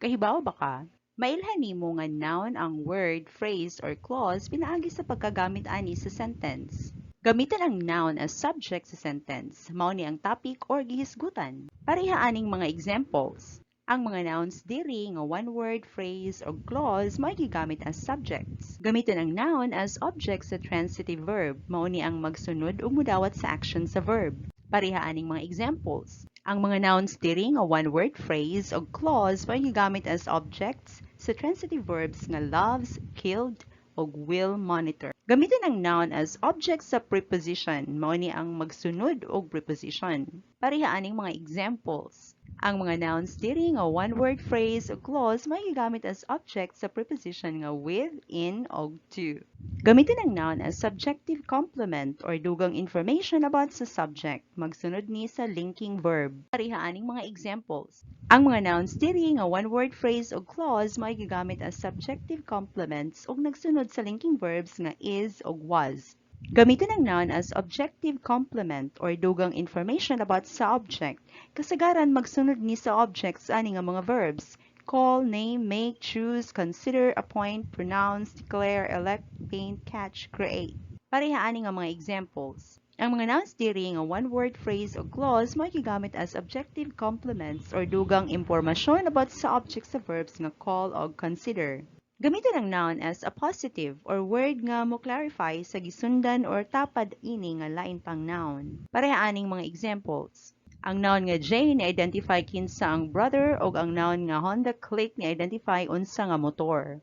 Kahibaw ba ka? Mailhan nimo nga noun ang word, phrase, or clause pinaagi sa pagkagamit ani sa sentence. Gamitan ang noun as subject sa sentence. Mao ni ang topic or gihisgutan. Pareha aning mga examples. Ang mga nouns diri nga one word, phrase, o clause mao gigamit as subjects. Gamiton ang noun as object sa transitive verb. Mao ni ang magsunod o mudawat sa action sa verb. Pareha aning mga examples. Ang mga nouns diri nga one-word phrase o clause mao gigamit as objects sa transitive verbs nga loves, killed, o will monitor. Gamitin ang noun as object sa preposition, mao ni ang magsunod og preposition. Pareha aning mga examples. Ang mga nouns diri nga one-word phrase o clause mao gigamit as object sa preposition nga with, in, og to. Gamitin ang noun as subjective complement or dugang information about sa subject. Magsunod ni sa linking verb. Pareha aning mga examples. Ang mga nouns diri nga one-word phrase o clause mao gigamit as subjective complements ug nagsunod sa linking verbs nga is ug was. Gamitin ang noun as objective complement or dugang information about sa object. Kasagaran magsunod ni sa object sa ani nga mga verbs. Call, name, make, choose, consider, appoint, pronounce, declare, elect, paint, catch, create. Pareha ani nga mga examples. Ang mga nouns diri nga one-word phrase o clause mao gigamit as objective complements or dugang impormasyon about sa object sa verbs nga call o consider. Gamitin ang noun as a positive or word nga mo clarify sa gisundan or tapad ini nga lain pang noun. Pareha aning mga examples. Ang noun nga Jane ni-identify kinsa ang brother o ang noun nga Honda Click ni-identify unsa nga motor.